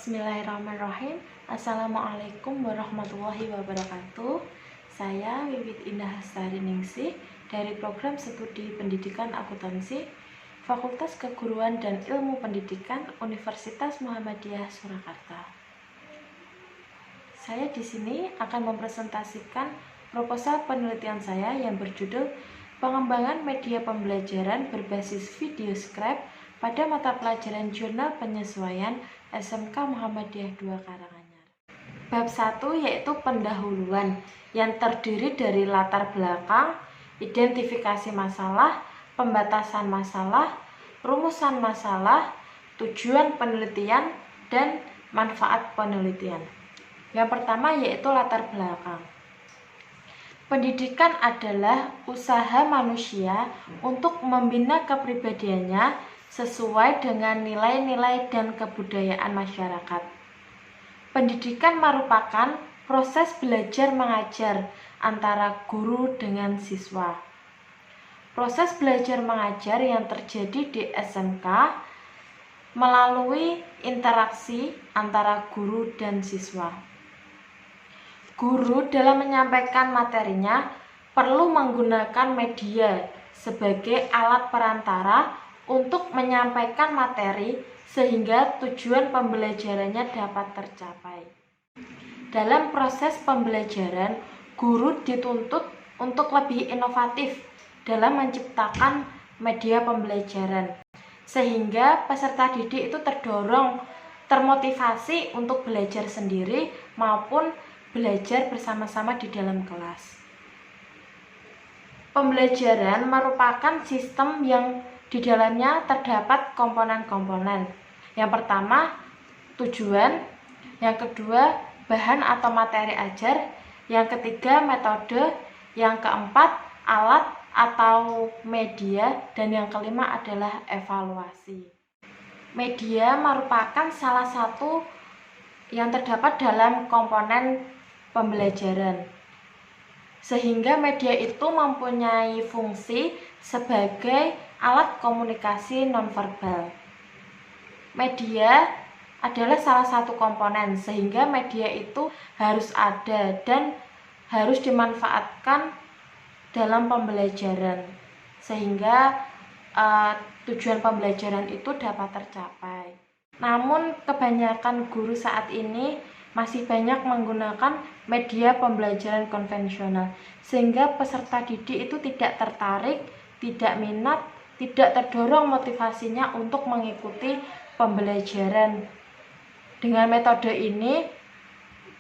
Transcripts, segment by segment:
Bismillahirrahmanirrahim. Assalamualaikum warahmatullahi wabarakatuh. Saya Wiwit Indah Hastari Ningsih dari Program Studi Pendidikan Akuntansi Fakultas Keguruan dan Ilmu Pendidikan Universitas Muhammadiyah Surakarta. Saya di sini akan mempresentasikan proposal penelitian saya yang berjudul Pengembangan Media Pembelajaran Berbasis Video Scribe pada mata pelajaran Jurnal Penyesuaian SMK Muhammadiyah II Karanganyar. Bab 1 yaitu pendahuluan yang terdiri dari latar belakang, identifikasi masalah, pembatasan masalah, rumusan masalah, tujuan penelitian, dan manfaat penelitian. Yang pertama yaitu latar belakang. Pendidikan adalah usaha manusia untuk membina kepribadiannya sesuai dengan nilai-nilai dan kebudayaan masyarakat. Pendidikan merupakan proses belajar mengajar antara guru dengan siswa. Proses belajar mengajar yang terjadi di SMK melalui interaksi antara guru dan siswa. Guru dalam menyampaikan materinya perlu menggunakan media sebagai alat perantara untuk menyampaikan materi sehingga tujuan pembelajarannya dapat tercapai. Dalam proses pembelajaran, guru dituntut untuk lebih inovatif dalam menciptakan media pembelajaran, sehingga peserta didik itu termotivasi untuk belajar sendiri maupun belajar bersama-sama di dalam kelas. Pembelajaran merupakan sistem yang di dalamnya terdapat komponen-komponen. Yang pertama, tujuan. Yang kedua, bahan atau materi ajar. Yang ketiga, metode. Yang keempat, alat atau media. Dan yang kelima adalah evaluasi. Media merupakan salah satu yang terdapat dalam komponen pembelajaran, sehingga media itu mempunyai fungsi sebagai alat komunikasi nonverbal. Media adalah salah satu komponen, sehingga media itu harus ada dan harus dimanfaatkan dalam pembelajaran, sehingga tujuan pembelajaran itu dapat tercapai. Namun kebanyakan guru saat ini masih banyak menggunakan media pembelajaran konvensional, sehingga peserta didik itu tidak tertarik, tidak minat, tidak terdorong motivasinya untuk mengikuti pembelajaran. Dengan metode ini,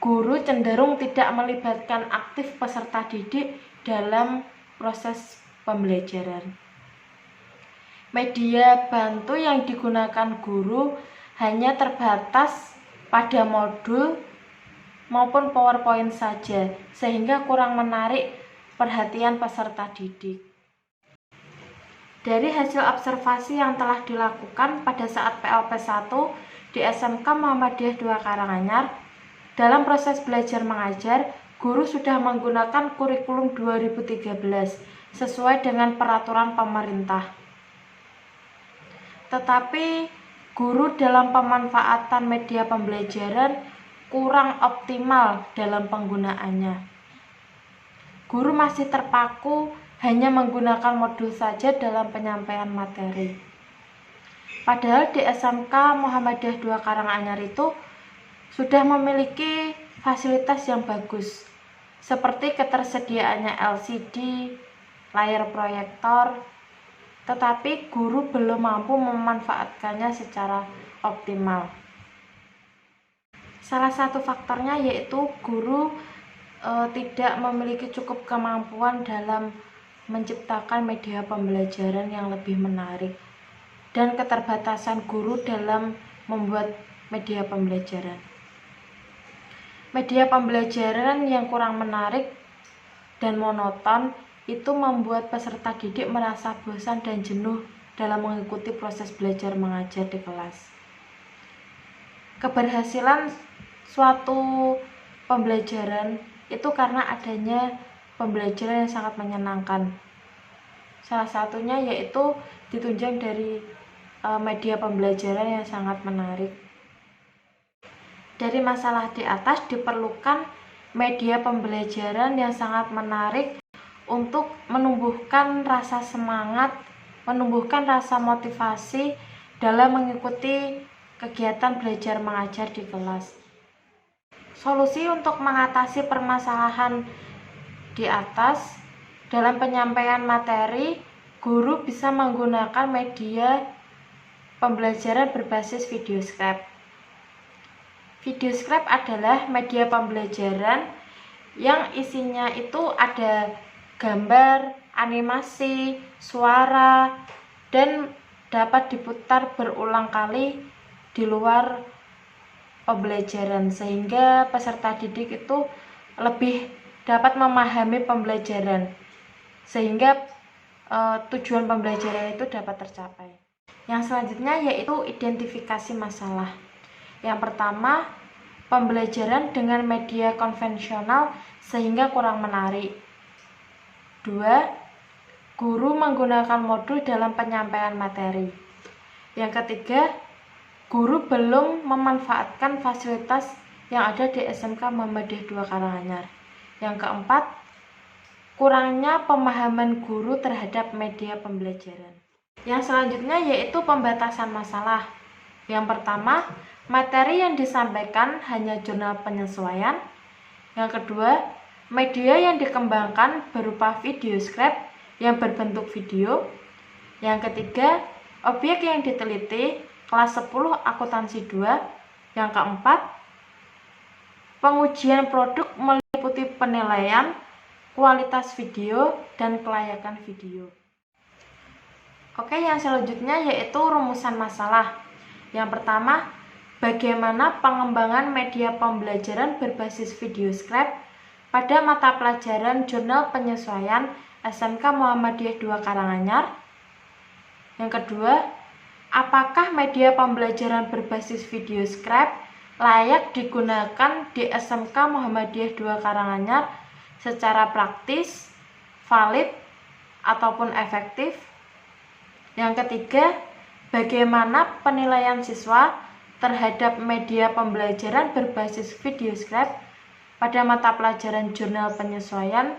guru cenderung tidak melibatkan aktif peserta didik dalam proses pembelajaran. Media bantu yang digunakan guru hanya terbatas pada modul maupun PowerPoint saja, sehingga kurang menarik perhatian peserta didik. Dari hasil observasi yang telah dilakukan pada saat PLP 1 di SMK Muhammadiyah II Karanganyar, dalam proses belajar mengajar, guru sudah menggunakan kurikulum 2013 sesuai dengan peraturan pemerintah. Tetapi guru dalam pemanfaatan media pembelajaran kurang optimal dalam penggunaannya. Guru masih terpaku hanya menggunakan modul saja dalam penyampaian materi. Padahal di SMK Muhammadiyah II Karanganyar itu sudah memiliki fasilitas yang bagus, seperti ketersediaannya LCD, layar proyektor, tetapi guru belum mampu memanfaatkannya secara optimal. Salah satu faktornya yaitu guru tidak memiliki cukup kemampuan dalam menciptakan media pembelajaran yang lebih menarik, dan keterbatasan guru dalam membuat media pembelajaran. Media pembelajaran yang kurang menarik dan monoton itu membuat peserta didik merasa bosan dan jenuh dalam mengikuti proses belajar mengajar di kelas. Keberhasilan suatu pembelajaran itu karena adanya pembelajaran yang sangat menyenangkan. Salah satunya yaitu ditunjang dari media pembelajaran yang sangat menarik. Dari masalah di atas diperlukan media pembelajaran yang sangat menarik untuk menumbuhkan rasa semangat, menumbuhkan rasa motivasi dalam mengikuti kegiatan belajar mengajar di kelas. Solusi untuk mengatasi permasalahan di atas dalam penyampaian materi, guru bisa menggunakan media pembelajaran berbasis video scrap. Video scrap adalah media pembelajaran yang isinya itu ada gambar, animasi, suara, dan dapat diputar berulang kali di luar pembelajaran sehingga peserta didik itu lebih dapat memahami pembelajaran sehingga tujuan pembelajaran itu dapat tercapai. Yang selanjutnya yaitu identifikasi masalah. Yang pertama, pembelajaran dengan media konvensional sehingga kurang menarik. 2. Guru menggunakan modul dalam penyampaian materi. Yang ketiga, guru belum memanfaatkan fasilitas yang ada di SMK Muhammadiyah 2 Karanganyar. Yang keempat, kurangnya pemahaman guru terhadap media pembelajaran. Yang selanjutnya yaitu pembatasan masalah. Yang pertama, materi yang disampaikan hanya jurnal penyesuaian. Yang kedua, media yang dikembangkan berupa video scrap yang berbentuk video. Yang ketiga, objek yang diteliti kelas 10 akuntansi 2. Yang keempat, pengujian produk meliputi penilaian kualitas video dan kelayakan video. Oke, yang selanjutnya yaitu rumusan masalah. Yang pertama, bagaimana pengembangan media pembelajaran berbasis video scrap pada mata pelajaran jurnal penyesuaian SMK Muhammadiyah 2 Karanganyar. Yang kedua, apakah media pembelajaran berbasis video scrap layak digunakan di SMK Muhammadiyah 2 Karanganyar secara praktis, valid, ataupun efektif? Yang ketiga, bagaimana penilaian siswa terhadap media pembelajaran berbasis video scrap pada mata pelajaran jurnal penyesuaian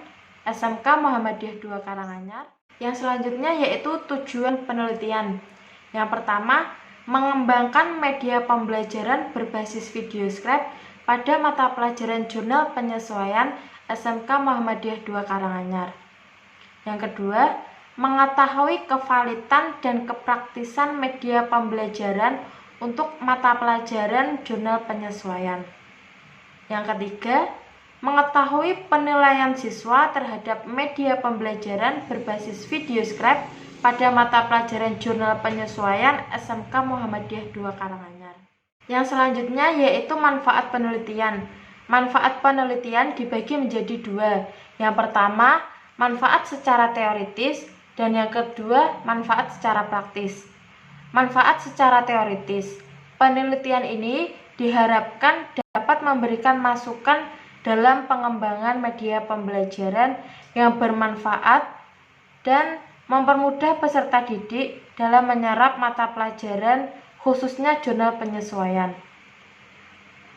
SMK Muhammadiyah 2 Karanganyar? Yang selanjutnya yaitu tujuan penelitian. Yang pertama, mengembangkan media pembelajaran berbasis video scrap pada mata pelajaran jurnal penyesuaian SMK Muhammadiyah 2 Karanganyar. Yang kedua, mengetahui kevalitan dan kepraktisan media pembelajaran untuk mata pelajaran jurnal penyesuaian. Yang ketiga, mengetahui penilaian siswa terhadap media pembelajaran berbasis video scrap pada mata pelajaran jurnal penyesuaian SMK Muhammadiyah 2 Karanganyar. Yang selanjutnya yaitu manfaat penelitian. Manfaat penelitian dibagi menjadi dua. Yang pertama, manfaat secara teoritis, dan yang kedua, manfaat secara praktis. Manfaat secara teoritis. Penelitian ini diharapkan dapat memberikan masukan dalam pengembangan media pembelajaran yang bermanfaat dan mempermudah peserta didik dalam menyerap mata pelajaran khususnya jurnal penyesuaian.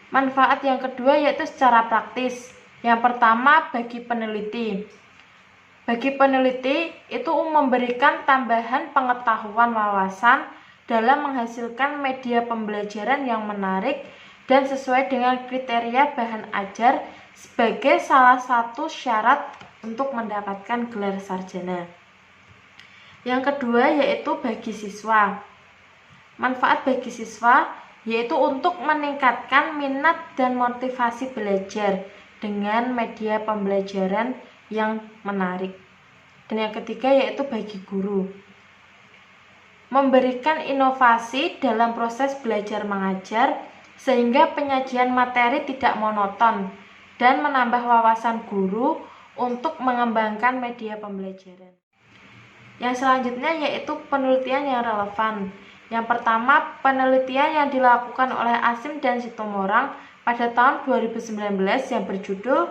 Manfaat yang kedua yaitu secara praktis. Yang pertama, bagi peneliti. Bagi peneliti itu memberikan tambahan pengetahuan wawasan dalam menghasilkan media pembelajaran yang menarik dan sesuai dengan kriteria bahan ajar sebagai salah satu syarat untuk mendapatkan gelar sarjana. Yang kedua yaitu bagi siswa. Manfaat bagi siswa yaitu untuk meningkatkan minat dan motivasi belajar dengan media pembelajaran yang menarik. Dan yang ketiga yaitu bagi guru. Memberikan inovasi dalam proses belajar mengajar sehingga penyajian materi tidak monoton dan menambah wawasan guru untuk mengembangkan media pembelajaran. Yang selanjutnya yaitu penelitian yang relevan. Yang pertama, penelitian yang dilakukan oleh Asim dan Situmorang pada tahun 2019 yang berjudul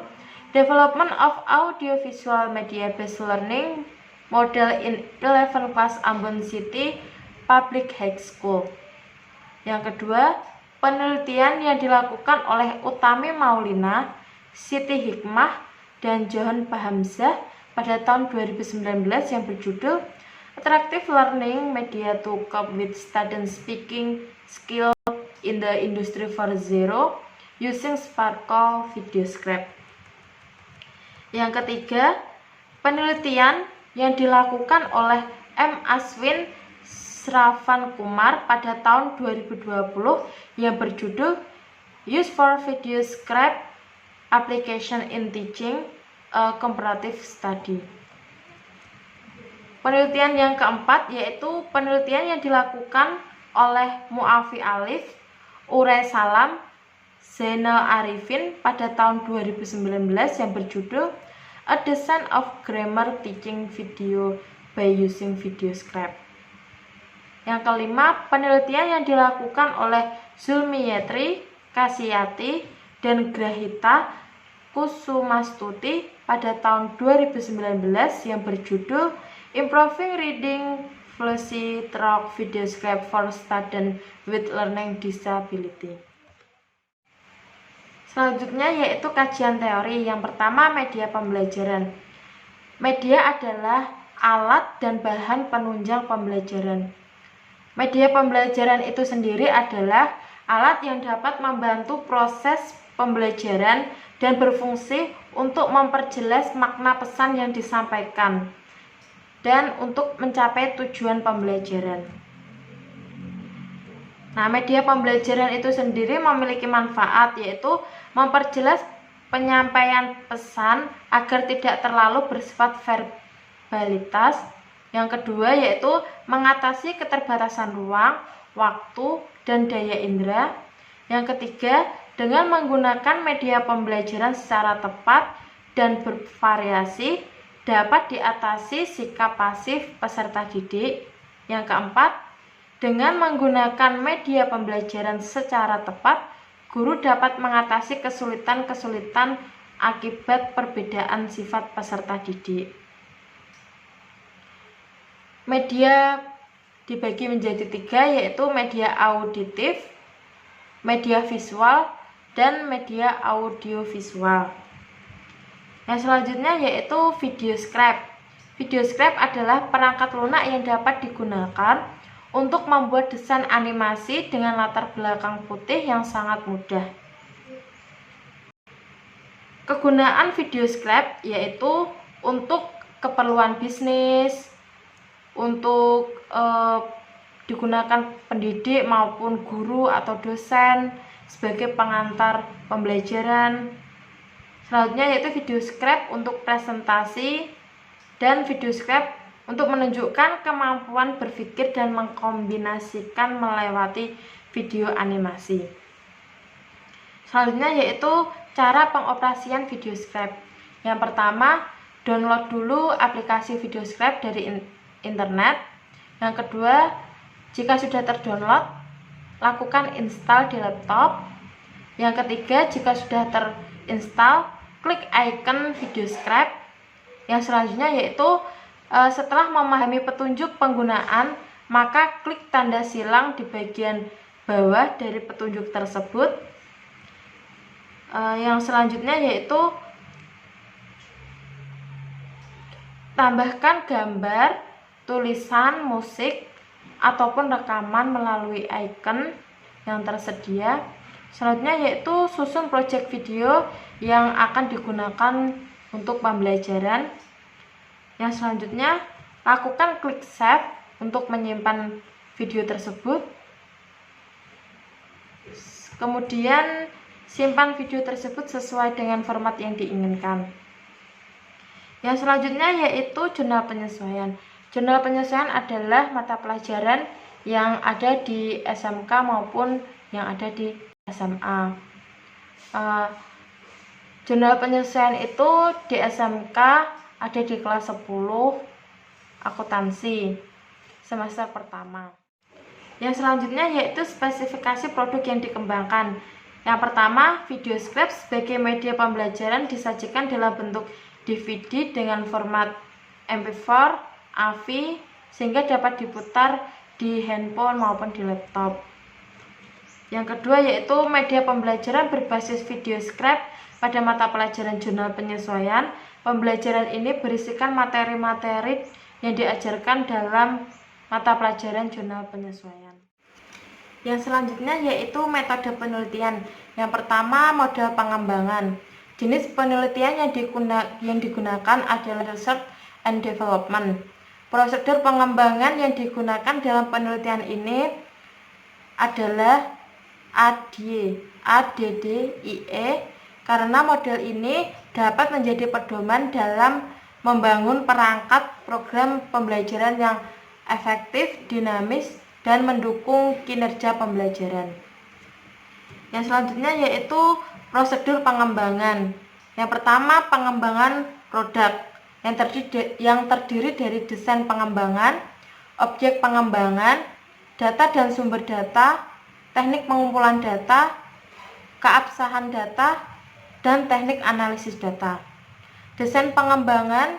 Development of Audiovisual Media Based Learning Model in 11 Class Ambon City Public High School. Yang kedua, penelitian yang dilakukan oleh Utami Maulina, Siti Hikmah, dan Johan Pahamzah pada tahun 2019 yang berjudul Attractive Learning Media to Cope with Student Speaking Skill in the Industry 4.0 Using Sparkle VideoScript. Yang ketiga, penelitian yang dilakukan oleh M. Aswin Sravankumar pada tahun 2020 yang berjudul Use for VideoScript Application in Teaching a Comparative Study. Penelitian yang keempat yaitu penelitian yang dilakukan oleh Muafi Alif, Uray Salam, Zainal Arifin pada tahun 2019 yang berjudul A Descent of Grammar Teaching Video by Using VideoScript. Yang kelima, penelitian yang dilakukan oleh Zulmiyetri, Kasiyati, dan Grahita Kusumastuti pada tahun 2019 yang berjudul Improving Reading Fluency Through VideoScript for Students with Learning Disability. Selanjutnya yaitu kajian teori. Yang pertama, media pembelajaran. Media adalah alat dan bahan penunjang pembelajaran. Media pembelajaran itu sendiri adalah alat yang dapat membantu proses pembelajaran dan berfungsi untuk memperjelas makna pesan yang disampaikan dan untuk mencapai tujuan pembelajaran. Nah, media pembelajaran itu sendiri memiliki manfaat, yaitu memperjelas penyampaian pesan agar tidak terlalu bersifat verbalitas. Yang kedua yaitu mengatasi keterbatasan ruang, waktu, dan daya indera. Yang ketiga, dengan menggunakan media pembelajaran secara tepat dan bervariasi, dapat diatasi sikap pasif peserta didik. Yang keempat, dengan menggunakan media pembelajaran secara tepat, guru dapat mengatasi kesulitan-kesulitan akibat perbedaan sifat peserta didik. Media dibagi menjadi 3, yaitu media auditif, media visual, dan media audiovisual. Yang selanjutnya yaitu VideoScript. VideoScript adalah perangkat lunak yang dapat digunakan untuk membuat desain animasi dengan latar belakang putih yang sangat mudah. Kegunaan VideoScript yaitu untuk keperluan bisnis, untuk digunakan pendidik maupun guru atau dosen sebagai pengantar pembelajaran. Selanjutnya yaitu VideoScript untuk presentasi dan VideoScript untuk menunjukkan kemampuan berpikir dan mengkombinasikan melewati video animasi. Selanjutnya yaitu cara pengoperasian VideoScript. Yang pertama, download dulu aplikasi VideoScript dari internet. Yang kedua, jika sudah terdownload, lakukan install di laptop. Yang ketiga, jika sudah terinstall, klik icon VideoScript. Yang selanjutnya yaitu setelah memahami petunjuk penggunaan, maka klik tanda silang di bagian bawah dari petunjuk tersebut. Yang selanjutnya yaitu tambahkan gambar, tulisan, musik, ataupun rekaman melalui icon yang tersedia. Selanjutnya yaitu susun project video yang akan digunakan untuk pembelajaran. Yang selanjutnya, lakukan klik save untuk menyimpan video tersebut. Kemudian, simpan video tersebut sesuai dengan format yang diinginkan. Yang selanjutnya yaitu jurnal penyesuaian. Jurnal penyesuaian adalah mata pelajaran yang ada di SMK maupun yang ada di SMA. Jurnal penyesuaian itu di SMK ada di kelas 10 akuntansi semester pertama. Yang selanjutnya yaitu spesifikasi produk yang dikembangkan. Yang pertama, VideoScript sebagai media pembelajaran disajikan dalam bentuk DVD dengan format MP4, AVI, sehingga dapat diputar di handphone maupun di laptop. Yang kedua yaitu media pembelajaran berbasis video script pada mata pelajaran jurnal penyesuaian. Pembelajaran ini berisikan materi-materi yang diajarkan dalam mata pelajaran jurnal penyesuaian. Yang selanjutnya yaitu metode penelitian. Yang pertama, model pengembangan. Jenis penelitian yang digunakan adalah research and development. Prosedur pengembangan yang digunakan dalam penelitian ini adalah ADDIE, karena model ini dapat menjadi pedoman dalam membangun perangkat program pembelajaran yang efektif, dinamis, dan mendukung kinerja pembelajaran. Yang selanjutnya yaitu prosedur pengembangan. Yang pertama, pengembangan produk yang terdiri dari desain pengembangan, objek pengembangan, data dan sumber data, teknik pengumpulan data, keabsahan data, dan teknik analisis data. Desain pengembangan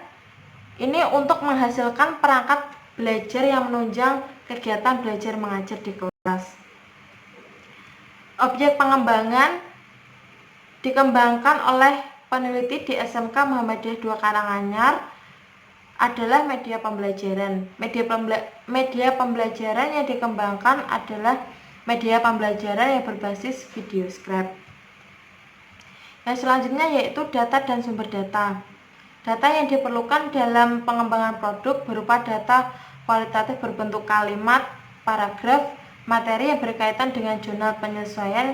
ini untuk menghasilkan perangkat belajar yang menunjang kegiatan belajar mengajar di kelas. Objek pengembangan dikembangkan oleh peneliti di SMK Muhammadiyah 2 Karanganyar adalah media pembelajaran. Media pembelajaran yang dikembangkan adalah media pembelajaran yang berbasis video script. Yang selanjutnya yaitu data dan sumber data. Data yang diperlukan dalam pengembangan produk berupa data kualitatif berbentuk kalimat, paragraf, materi yang berkaitan dengan jurnal penyesuaian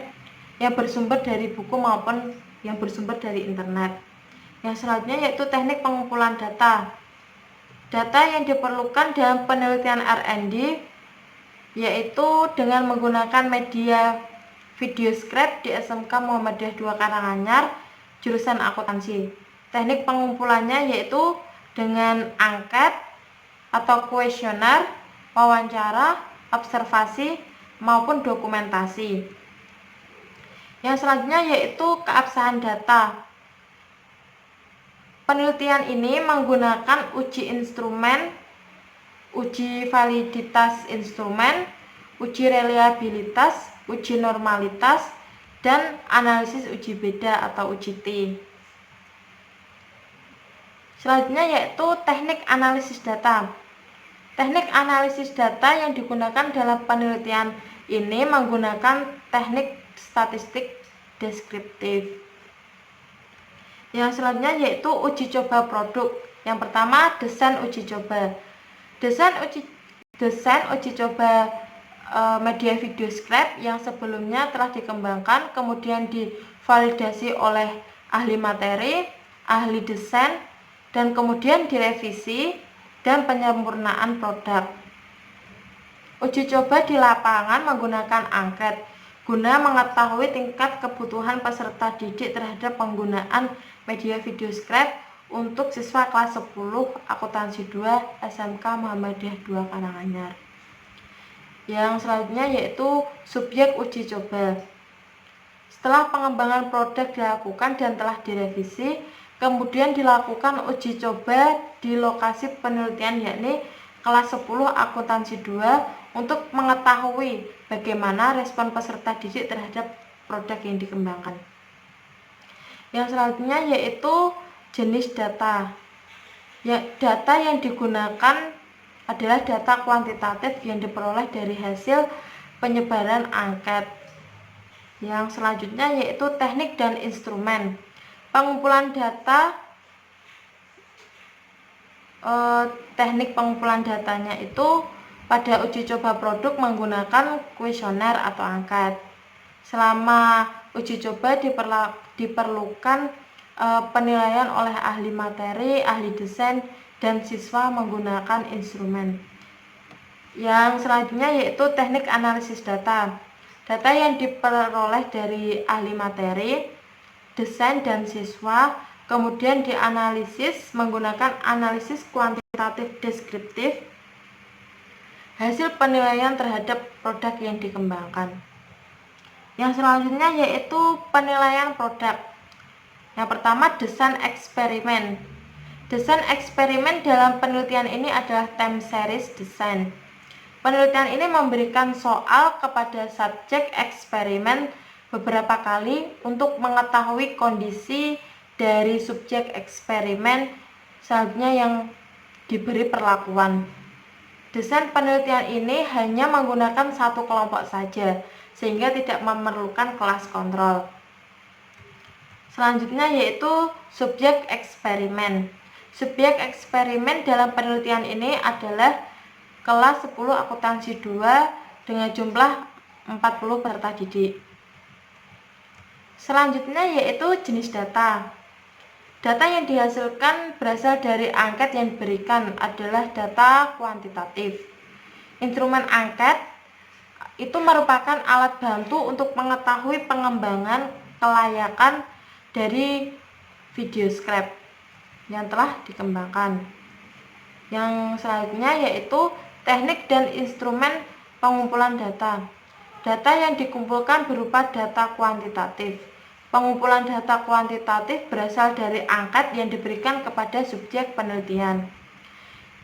yang bersumber dari buku maupun yang bersumber dari internet. Yang selanjutnya yaitu teknik pengumpulan data. Data yang diperlukan dalam penelitian R&D yaitu dengan menggunakan media video script di SMK Muhammadiyah 2 Karanganyar, jurusan akuntansi. Teknik pengumpulannya yaitu dengan angket atau kuesioner, wawancara, observasi, maupun dokumentasi. Yang selanjutnya yaitu keabsahan data. Penelitian ini menggunakan uji instrumen, uji validitas instrumen, uji reliabilitas, uji normalitas, dan analisis uji beda atau uji T. Selanjutnya yaitu teknik analisis data. Teknik analisis data yang digunakan dalam penelitian ini menggunakan teknik statistik deskriptif. Yang selanjutnya yaitu uji coba produk. Yang pertama, desain uji coba. Desain uji coba media video script yang sebelumnya telah dikembangkan kemudian divalidasi oleh ahli materi, ahli desain, dan kemudian direvisi dan penyempurnaan produk. Uji coba di lapangan menggunakan angket guna mengetahui tingkat kebutuhan peserta didik terhadap penggunaan media video script untuk siswa kelas 10 akuntansi 2 SMK Muhammadiyah 2 Karanganyar. Yang selanjutnya yaitu subjek uji coba. Setelah pengembangan produk dilakukan dan telah direvisi, kemudian dilakukan uji coba di lokasi penelitian yakni kelas 10 akuntansi 2 untuk mengetahui bagaimana respon peserta didik terhadap produk yang dikembangkan. Yang selanjutnya yaitu jenis data. Data yang digunakan adalah data kuantitatif yang diperoleh dari hasil penyebaran angket. Yang selanjutnya yaitu teknik dan instrumen. Pengumpulan data, teknik pengumpulan datanya itu pada uji coba produk menggunakan kuesioner atau angket. Selama uji coba diperlukan penilaian oleh ahli materi, ahli desain, dan siswa menggunakan instrumen. Yang selanjutnya yaitu teknik analisis data. Data yang diperoleh dari ahli materi, desain, dan siswa kemudian dianalisis menggunakan analisis kuantitatif deskriptif hasil penilaian terhadap produk yang dikembangkan. Yang selanjutnya yaitu penilaian produk. Yang pertama, desain eksperimen. Desain eksperimen dalam penelitian ini adalah time series design. Penelitian ini memberikan soal kepada subjek eksperimen beberapa kali untuk mengetahui kondisi dari subjek eksperimen selanjutnya yang diberi perlakuan. Desain penelitian ini hanya menggunakan satu kelompok saja, sehingga tidak memerlukan kelas kontrol. Selanjutnya yaitu subjek eksperimen. Subjek eksperimen dalam penelitian ini adalah kelas 10 akuntansi 2 dengan jumlah 40 peserta didik. Selanjutnya yaitu jenis data. Data yang dihasilkan berasal dari angket yang diberikan adalah data kuantitatif. Instrumen angket itu merupakan alat bantu untuk mengetahui pengembangan kelayakan dari video scrap yang telah dikembangkan. Yang selanjutnya yaitu teknik dan instrumen pengumpulan data. Data yang dikumpulkan berupa data kuantitatif. Pengumpulan data kuantitatif berasal dari angkat yang diberikan kepada subjek penelitian.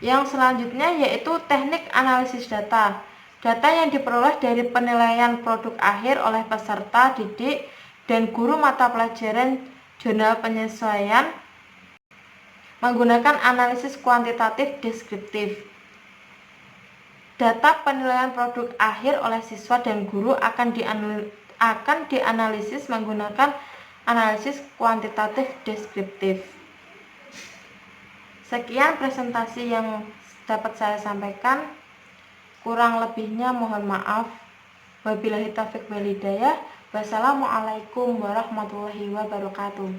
Yang selanjutnya yaitu teknik analisis data. Data yang diperoleh dari penilaian produk akhir oleh peserta didik dan guru mata pelajaran jurnal penyesuaian menggunakan analisis kuantitatif deskriptif. Data penilaian produk akhir oleh siswa dan guru akan dianalisis menggunakan analisis kuantitatif deskriptif. Sekian presentasi yang dapat saya sampaikan. Kurang lebihnya mohon maaf. Wabillahi taufiq wal hidayah. Wassalamualaikum warahmatullahi wabarakatuh.